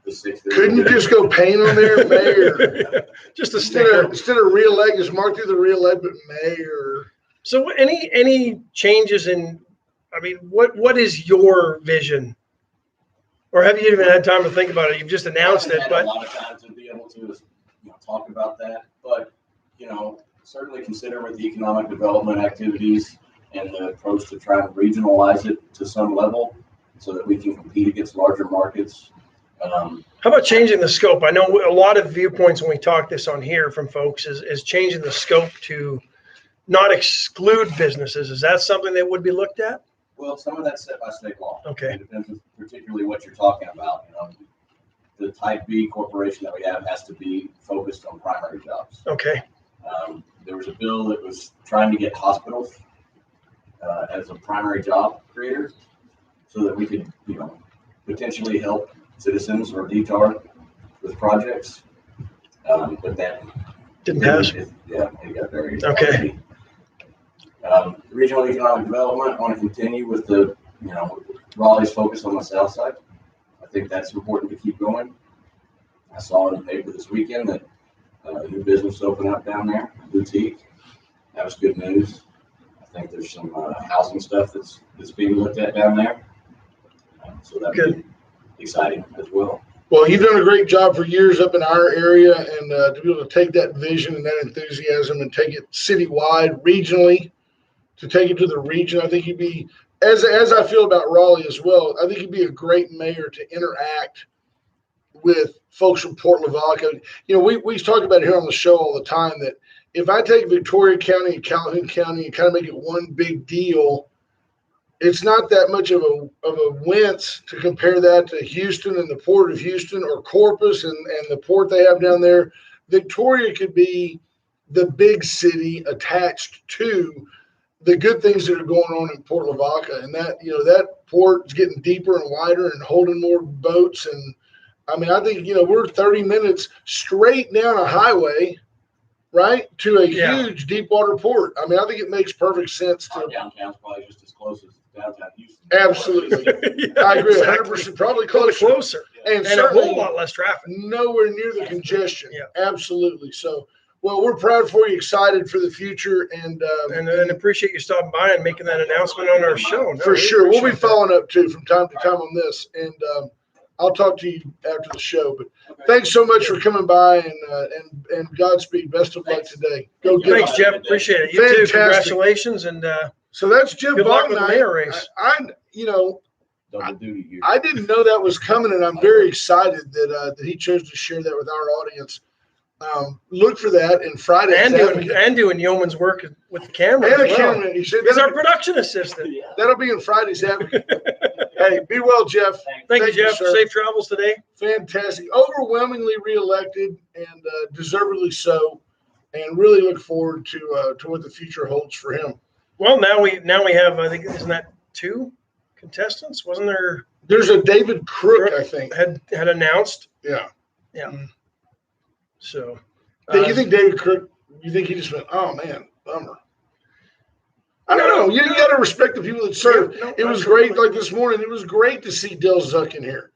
the 6th. Couldn't you just go paint on there, Mayor? Just a sticker. Instead of re-elect, just mark through the re-elect, but Mayor. So any changes in, I mean, what is your vision? Or have you even had time to think about it? You've just announced it, I haven't but had a lot of time to be able to talk about that. But, certainly consider with the economic development activities and the approach to try and regionalize it to some level so that we can compete against larger markets. how about changing the scope? I know a lot of viewpoints when we talk this on here from folks is changing the scope to not exclude businesses. Is that something that would be looked at? Well, some of that's set by state law. Okay. It depends on particularly what you're talking about. The type B corporation that we have has to be focused on primary jobs. Okay. There was a bill that was trying to get hospitals as a primary job creator so that we could, potentially help citizens or DTAR with projects. But that Didn't pass. it got very Okay. Regional economic development, I want to continue with the, Raleigh's focus on the south side. I think that's important to keep going. I saw in the paper this weekend that a new business opened up down there, a boutique. That was good news. I think there's some housing stuff that's being looked at down there. So that'd Good. be exciting as well. Well, you've done a great job for years up in our area, and to be able to take that vision and that enthusiasm and take it citywide, regionally, to take it to the region, I think you'd be, as I feel about Raleigh as well, I think you'd be a great mayor to interact with folks from Port Lavaca. We talk about it here on the show all the time that if I take Victoria County and Calhoun County and kind of make it one big deal, it's not that much of a wince to compare that to Houston and the Port of Houston or Corpus and the port they have down there. Victoria could be the big city attached to the good things that are going on in Port Lavaca, and that port is getting deeper and wider and holding more boats. And I think, we're 30 minutes straight down a highway, right, to a huge deep water port. I think it makes perfect sense to. Our downtown's probably just as close as downtown Houston. Absolutely. I agree 100%, probably closer. And a certainly whole lot less traffic. nowhere near the congestion. Yeah. Absolutely. So, well, we're proud for you, excited for the future, and appreciate you stopping by and making that announcement on our show. No, for sure. We'll be appreciate that. following up too from time to time on this, and I'll talk to you after the show. But thanks so much for coming by, and Godspeed. Best of luck today. Go get Thanks, it. Jeff. Appreciate it. You too. Fantastic. Congratulations, and So that's Jim good luck with the Bognight. mayor race. Double duty here. I didn't know that was coming, and I'm very excited that he chose to share that with our audience. Look for that in Friday. and doing yeoman's work with the camera. And as a well. cameraman. He said He's our production assistant. Yeah. that'll be in Friday's Advocate. Hey, be well, Jeff. Thank you, Jeff. sir. Safe travels today. Fantastic. Overwhelmingly reelected and deservedly so, and really look forward to what the future holds for him. Well, now we have, I think, isn't that 2 contestants? Wasn't there? There's a David Crook, I think. Had announced. Yeah. So. You think David Crook? You think he just went, "Oh man, bummer." I don't know. You got to respect the people that serve. Yeah, no, It was absolutely. great. Like this morning, it was great to see Dale Zuck in here.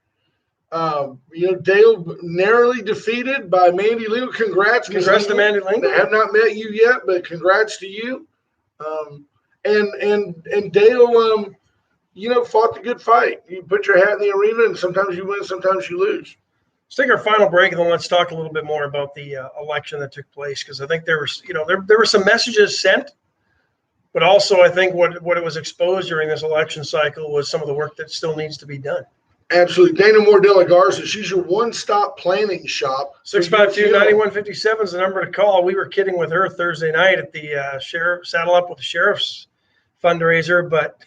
Dale narrowly defeated by Mandy Legal. Congrats to Mandy I Lingle. have not met you yet, but congrats to you. And Dale, fought the good fight. You put your hat in the arena, and sometimes you win, sometimes you lose. Let's take our final break, and then let's talk a little bit more about the election that took place, because I think there was, there were some messages sent, but also I think what it was exposed during this election cycle was some of the work that still needs to be done. Absolutely. Dana Moore de la Garza, she's your one-stop planning shop. 652-9157 is the number to call. We were kidding with her Thursday night at the Saddle Up with the Sheriff's fundraiser, but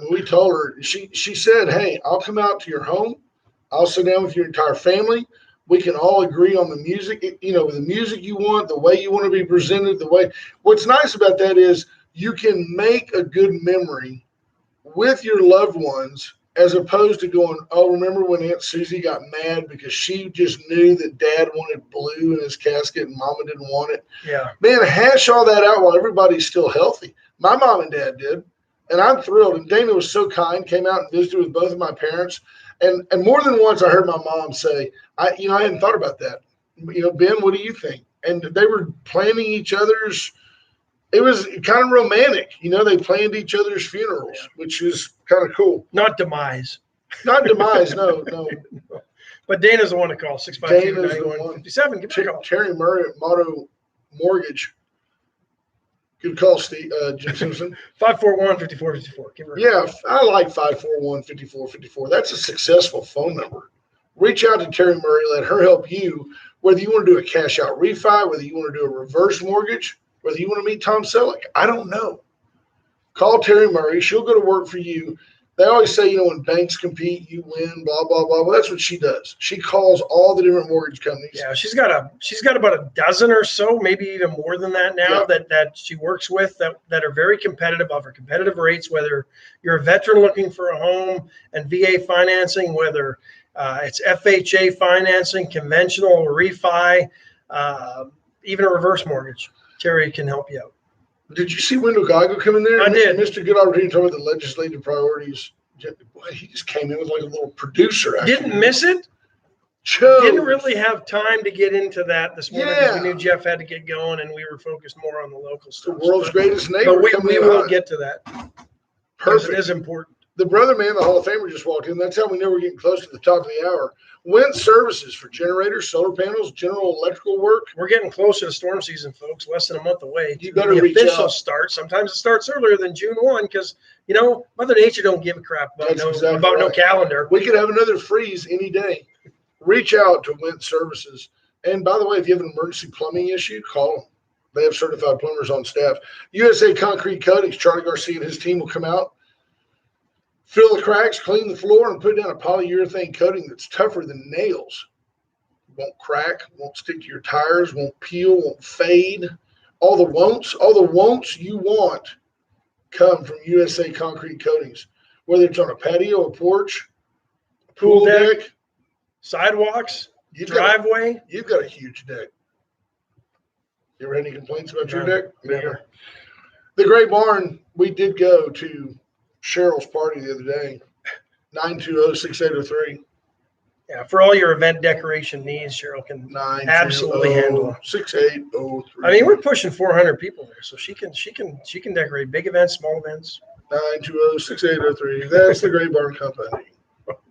we told her, she said, "Hey, I'll come out to your home. I'll sit down with your entire family, We can all agree on the music, the music you want, the way you want to be presented, what's nice about that is you can make a good memory with your loved ones as opposed to going, oh, remember when Aunt Susie got mad because she just knew that Dad wanted blue in his casket and Mama didn't want it. Yeah. Man, hash all that out while everybody's still healthy. My mom and dad did, and I'm thrilled. And Dana was so kind, came out and visited with both of my parents. And more than once I heard my mom say, I hadn't thought about that. Ben, what do you think? And they were planning each other's. It was kind of romantic. They planned each other's funerals, which is kind of cool. Not demise. Not demise, no. But Dana's the one to call, 652-9157. Give me a call. Terry Murray at Motto Mortgage. Good call, Steve, Jim Simpson. 541-5454. Yeah, I like 541-5454. That's a successful phone number. Reach out to Terry Murray. Let her help you, whether you want to do a cash-out refi, whether you want to do a reverse mortgage, whether you want to meet Tom Selleck. I don't know. Call Terry Murray. She'll go to work for you. They always say, when banks compete, you win, blah, blah, blah. Well, that's what she does. She calls all the different mortgage companies. Yeah, she's got about a dozen or so, maybe even more than that now, that she works with that are very competitive, offer competitive rates, whether you're a veteran looking for a home and VA financing, whether it's FHA financing, conventional refi, even a reverse mortgage. Terry can help you out. Did you see Wendell Geigo come in there? I did. Mr. Good Opportunity talking about the legislative priorities. Boy, he just came in with like a little producer. Didn't miss it. Didn't really have time to get into that this morning because we knew Jeff had to get going and we were focused more on the local stuff. The world's greatest neighbor. But we will get to that. Perfect. It is important. The brother man, the Hall of Famer, just walked in. That's how we know we're getting close to the top of the hour. Wind services for generators, solar panels, general electrical work. We're getting closer to storm season, folks. Less than a month away. You better the reach official out. start. Sometimes it starts earlier than June 1 because, Mother Nature don't give a crap about no calendar. We could have another freeze any day. Reach out to Wind Services. And by the way, if you have an emergency plumbing issue, call them. They have certified plumbers on staff. USA Concrete Coatings, Charlie Garcia and his team will come out, fill the cracks, clean the floor, and put down a polyurethane coating that's tougher than nails. Won't crack, won't stick to your tires, won't peel, won't fade. All the won'ts you want come from USA Concrete Coatings. Whether it's on a patio, a porch, a pool deck, sidewalks, driveway. You've got a huge deck. You ever had any complaints about your deck? Never. The Gray Barn, we did go to Cheryl's party the other day, 920-6803. Yeah, for all your event decoration needs, Cheryl can absolutely handle 6803. I mean, we're pushing 400 people there, so she can decorate big events, small events. 920-6803. That's the Gray Barn Company.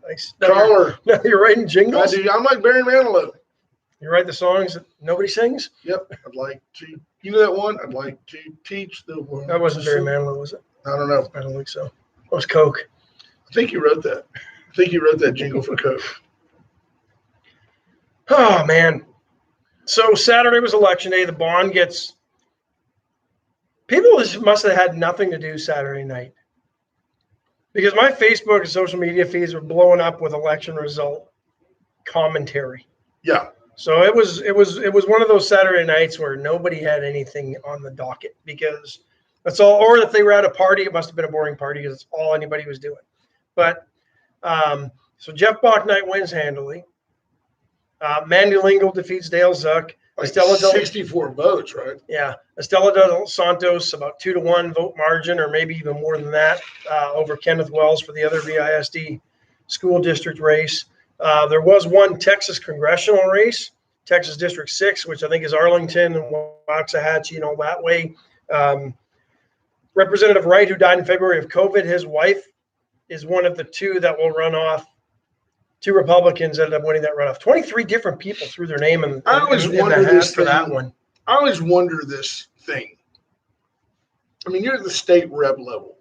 Nice. Caller. No, you're writing jingles. I do. I'm like Barry Manilow. You write the songs that nobody sings. Yep. I'd like to. You know that one? I'd like to teach the world. That wasn't Barry Manilow, was it? I don't know. I don't think so. It was Coke. I think you wrote that. I think you wrote that jingle for Coke. Oh, man. So Saturday was election day. The bond gets – people must have had nothing to do Saturday night because my Facebook and social media feeds were blowing up with election result commentary. Yeah. So it was one of those Saturday nights where nobody had anything on the docket because that's all – or if they were at a party, it must have been a boring party because it's all anybody was doing. But so Jeff Bachnight wins handily. Mandy Lingle defeats Dale Zuck. Like 64 votes, right? Yeah. Estela Dos Santos, about 2-1 vote margin, or maybe even more than that, over Kenneth Wells for the other VISD school district race. There was one Texas congressional race, Texas District 6, which I think is Arlington and Waxahachie and all that way. Representative Wright, who died in February of COVID, his wife is one of the two that will run off. Two Republicans ended up winning that runoff. 23 different people threw their name in the hat for that one. I always wonder this thing. I mean, you're at the state rep level.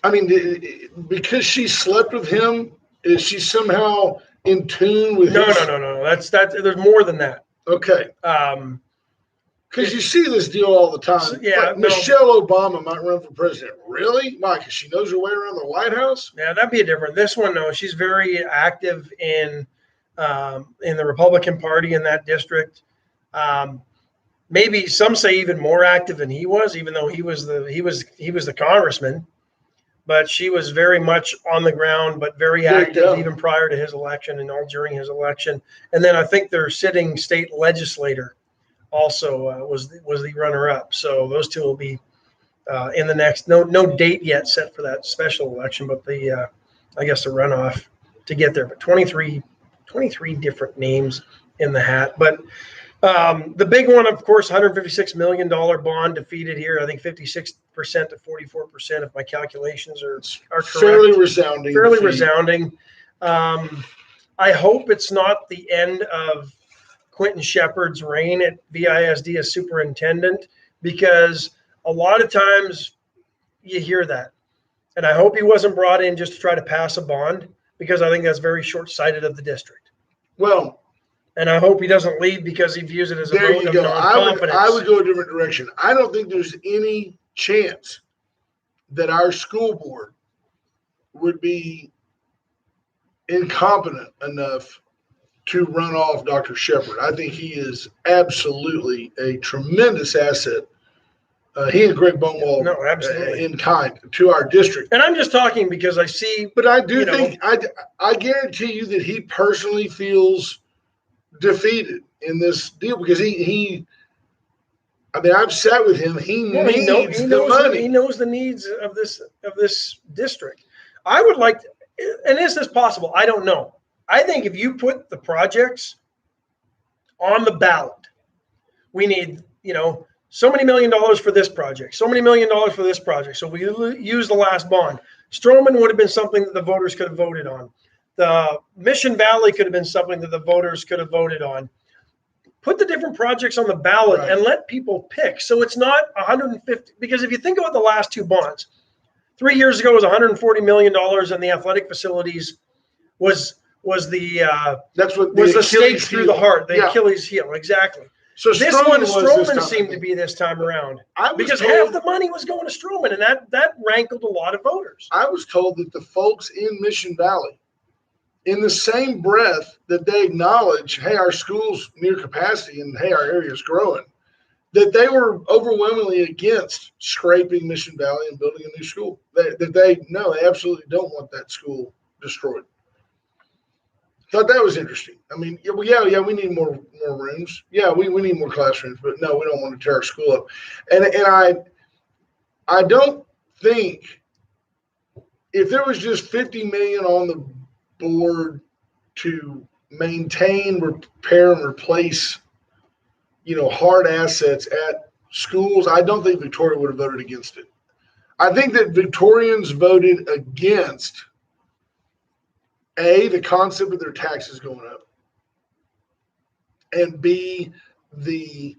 I mean, because she slept with him, is she somehow in tune with him? No. That's there's more than that. Okay. Because you see this deal all the time. Yeah, Michelle Obama might run for president. Really? Why? Because she knows her way around the White House? Yeah, that'd be different. This one, no, she's very active in in the Republican Party in that district. Maybe some say even more active than he was, even though he was the congressman. But she was very much on the ground, but very active even prior to his election and all during his election. And then I think their sitting state legislator also was the runner-up. So those two will be in the next. No date yet set for that special election, but I guess the runoff to get there. But 23 different names in the hat. But the big one, of course, $156 million bond defeated here. I think 56% to 44%, if my calculations are correct. Fairly resounding. Fairly resounding. I hope it's not the end of Quentin Shepard's reign at VISD as superintendent, because a lot of times you hear that. And I hope he wasn't brought in just to try to pass a bond, because I think that's very short-sighted of the district. Well, and I hope he doesn't leave because he views it as a vote of non-confidence. I would go a different direction. I don't think there's any chance that our school board would be incompetent enough to run off Dr. Shepard. I think he is absolutely a tremendous asset. He and Greg Bonewall, absolutely in kind to our district. And I'm just talking because I see. But I do think I guarantee you that he personally feels defeated in this deal, because I've sat with him. He needs the money. He knows the needs of this district. I would like to, and is this possible? I don't know. I think if you put the projects on the ballot, we need, so many $1 million for this project, so many $1 million for this project. So we use the last bond. Stroman would have been something that the voters could have voted on. The Mission Valley could have been something that the voters could have voted on. Put the different projects on the ballot and let people pick. So it's not 150, because if you think about the last two bonds, 3 years ago was $140 million, and the athletic facilities was the stake through the heart, the Achilles heel, exactly. So this Stroman seemed to be this time around, because half the money was going to Stroman, and that rankled a lot of voters. I was told that the folks in Mission Valley, in the same breath that they acknowledge, hey, our school's near capacity and hey, our area is growing, that they were overwhelmingly against scraping Mission Valley and building a new school. They absolutely don't want that school destroyed. Thought that was interesting. I mean, we need more rooms. Yeah, we need more classrooms, but no, we don't want to tear our school up. And I don't think, if there was just $50 million on the board to maintain, repair, and replace, hard assets at schools, I don't think Victoria would have voted against it. I think that Victorians voted against A, the concept of their taxes going up, and B, the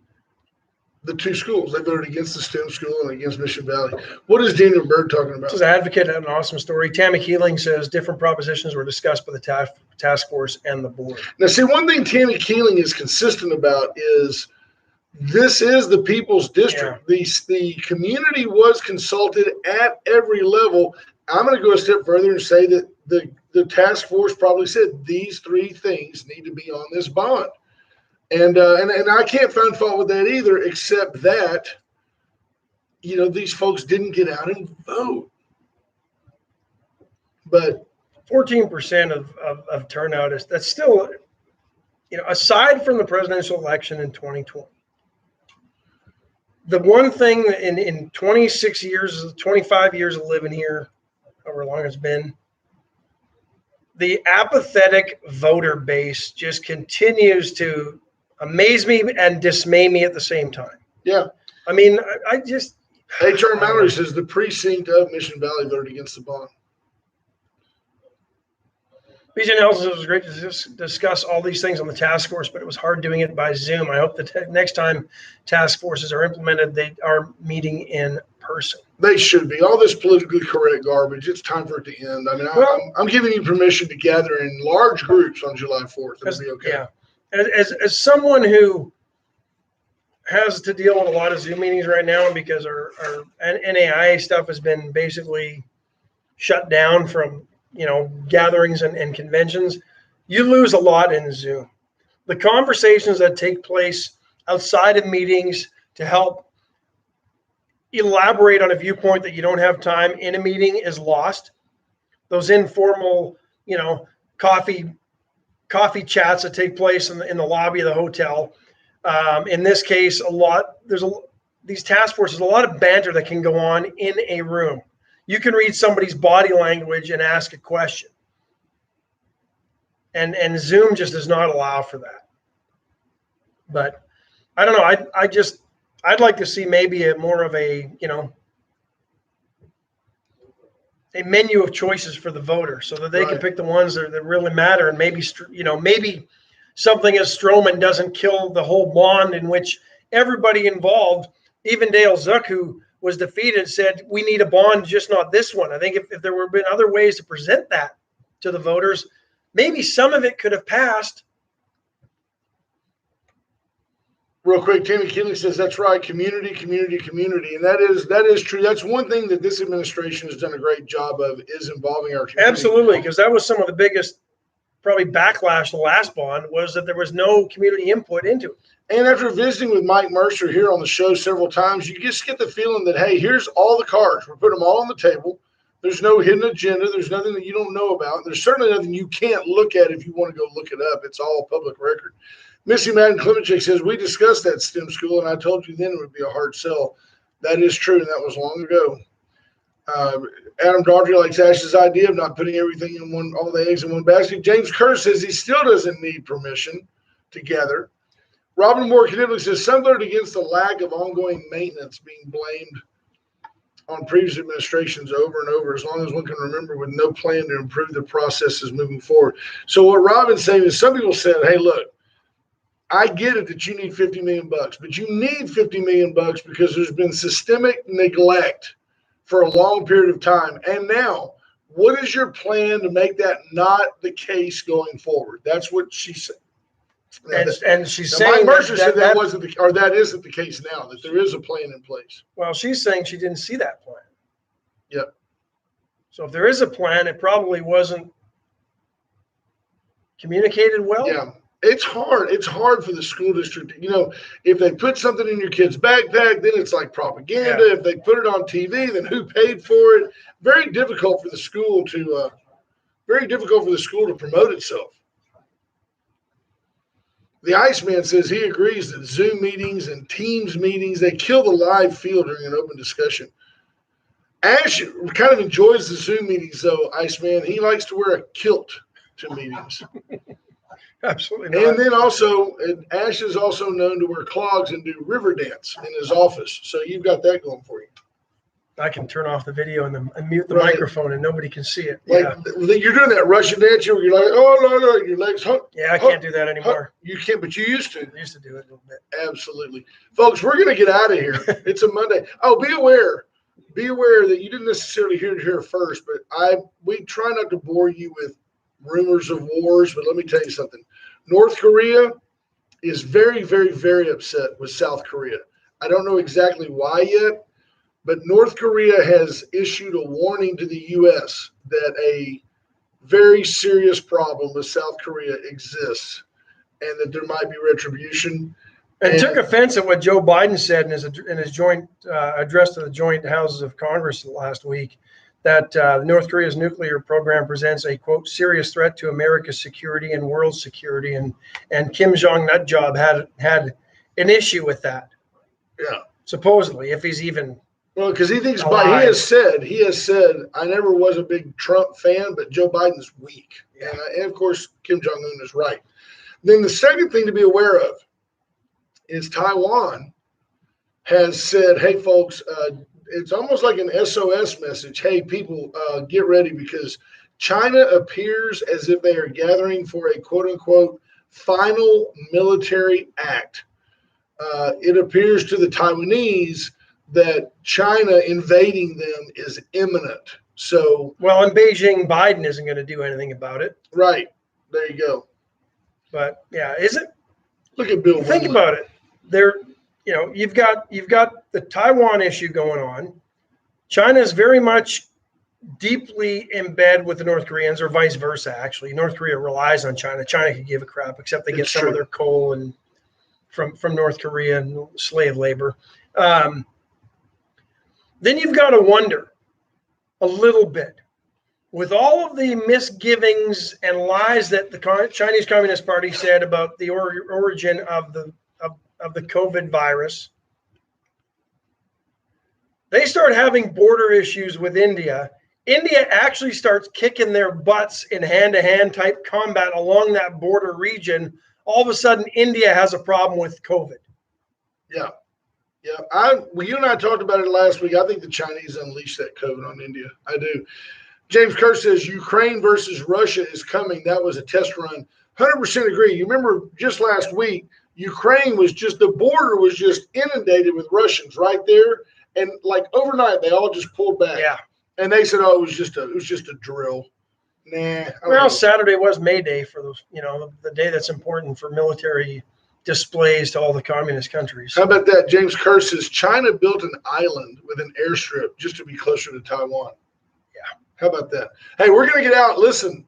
two schools. They voted against the STEM school and against Mission Valley. What is Daniel Berg talking about? This is Advocate had an awesome story. Tammy Keeling says different propositions were discussed by the task force and the board. Now, see, one thing Tammy Keeling is consistent about is this is the people's district. Yeah. The community was consulted at every level. I'm going to go a step further and say that the task force probably said these three things need to be on this bond. And I can't find fault with that either, except that, these folks didn't get out and vote. But 14% of turnout that's still, aside from the presidential election in 2020, the one thing in 26 years, 25 years of living here, however long it's been, the apathetic voter base just continues to amaze me and dismay me at the same time. Yeah. I mean, I just. H.R. Mallory says the precinct of Mission Valley voted against the bond. BJ Nelson says it was great to discuss all these things on the task force, but it was hard doing it by Zoom. I hope that next time task forces are implemented, they are meeting in person. They should be. All this politically correct garbage, it's time for it to end. I mean, I'm giving you permission to gather in large groups on July 4th. It'll be okay. Yeah. As someone who has to deal with a lot of Zoom meetings right now, because our NAIA stuff has been basically shut down from gatherings and conventions, You lose a lot in Zoom. The conversations that take place outside of meetings to help elaborate on a viewpoint that you don't have time in a meeting is lost. Those informal, coffee chats that take place in the lobby of the hotel. In this case, these task forces, a lot of banter that can go on in a room. You can read somebody's body language and ask a question. And Zoom just does not allow for that. But I don't know. I'd like to see maybe more of a menu of choices for the voter so that they can pick the ones that really matter. And maybe something as Stroman doesn't kill the whole bond in which everybody involved, even Dale Zook, who was defeated, said, we need a bond, just not this one. I think if there were been other ways to present that to the voters, maybe some of it could have passed. Real quick, Tammy Kinley says that's right. Community, and that is true. That's one thing that this administration has done a great job of, is involving our community. Absolutely, because that was some of the biggest probably backlash the last bond was that there was no community input into it. And after visiting with Mike Mercer here on the show several times, you just get the feeling that, hey, here's all the cards. We're putting them all on the table. There's no hidden agenda. There's nothing that you don't know about. There's certainly nothing you can't look at if you want to go look it up. It's all public record. Missy Madden Klimenchik says, we discussed that STEM school, and I told you then it would be a hard sell. That is true, and that was long ago. Adam Daughtry likes Ash's idea of not putting everything in all the eggs in one basket. James Curtis says he still doesn't need permission to gather. Robin Moore Knibblick says, some voted against the lack of ongoing maintenance being blamed on previous administrations over and over, as long as one can remember, with no plan to improve the processes moving forward. So what Robin's saying is, some people said, hey, look, I get it that you need $50 million, but you need $50 million because there's been systemic neglect for a long period of time. And now, what is your plan to make that not the case going forward? That's what she said. And she's saying Mike Mercer said that wasn't or that isn't the case now, that there is a plan in place. Well, she's saying she didn't see that plan. Yep. So if there is a plan, it probably wasn't communicated well. Yeah. It's hard. It's hard for the school district. If they put something in your kid's backpack, then it's like propaganda. Yeah. If they put it on TV, then who paid for it? Very difficult for the school to promote itself. The Iceman says he agrees that Zoom meetings and Teams meetings, they kill the live feel during an open discussion. Ash kind of enjoys the Zoom meetings, though, Iceman. He likes to wear a kilt to meetings. Absolutely not. And then also, Ash is also known to wear clogs and do river dance in his office. So you've got that going for you. I can turn off the video and mute the microphone and nobody can see it. Like you're doing that Russian dance where you're like, oh, no, your legs. Yeah, I can't do that anymore. You can't, but you used to. I used to do it a little bit. Absolutely. Folks, we're going to get out of here. It's a Monday. Oh, be aware that you didn't necessarily hear it here first, but we try not to bore you with rumors of wars, but let me tell you something. North Korea is very, very, very upset with South Korea. I don't know exactly why yet, but North Korea has issued a warning to the U.S. that a very serious problem with South Korea exists and that there might be retribution. And took offense at what Joe Biden said in his joint address to the joint houses of Congress last week, that North Korea's nuclear program presents a, quote, serious threat to America's security and world security. And Kim Jong Nutjob had an issue with that. Yeah. Supposedly, if he's even well, because he thinks he has said, I never was a big Trump fan, but Joe Biden's weak. Yeah. And of course, Kim Jong-un is right. Then the second thing to be aware of is Taiwan has said, hey, folks, it's almost like an SOS message. Hey, people, get ready, because China appears as if they are gathering for a quote-unquote final military act. It appears to the Taiwanese that China invading them is imminent. So, well, in Beijing, Biden isn't going to do anything about it. Right. There you go. But yeah, is it? Look at Bill. Think about it. You've got the Taiwan issue going on. China is very much deeply in bed with the North Koreans, or vice versa. Actually, North Korea relies on China. China could give a crap, except they get some of their coal and from North Korea and slave labor. Then you've got to wonder a little bit, with all of the misgivings and lies that the Chinese Communist Party said about the origin of the COVID virus. They start having border issues with India. India actually starts kicking their butts in hand-to-hand type combat along that border region. All of a sudden, India has a problem with COVID. Yeah. Yeah. You and I talked about it last week. I think the Chinese unleashed that COVID on India. I do. James Kerr says Ukraine versus Russia is coming. That was a test run. 100% agree. You remember just last week, Ukraine was the border was just inundated with Russians right there. And like overnight, they all just pulled back. Yeah. And they said, "Oh, it was just a drill." Nah. Well, Saturday was May Day for those, the day that's important for military displays to all the communist countries. How about that? James Kerr says China built an island with an airstrip just to be closer to Taiwan. Yeah. How about that? Hey, we're going to get out. Listen,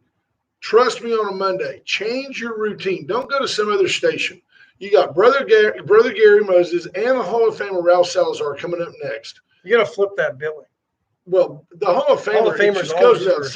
trust me on a Monday. Change your routine. Don't go to some other station. You got Brother Gary Moses and the Hall of Famer Ralph Salazar coming up next. You got to flip that billing. Well, the Hall of Famers just goes without saying.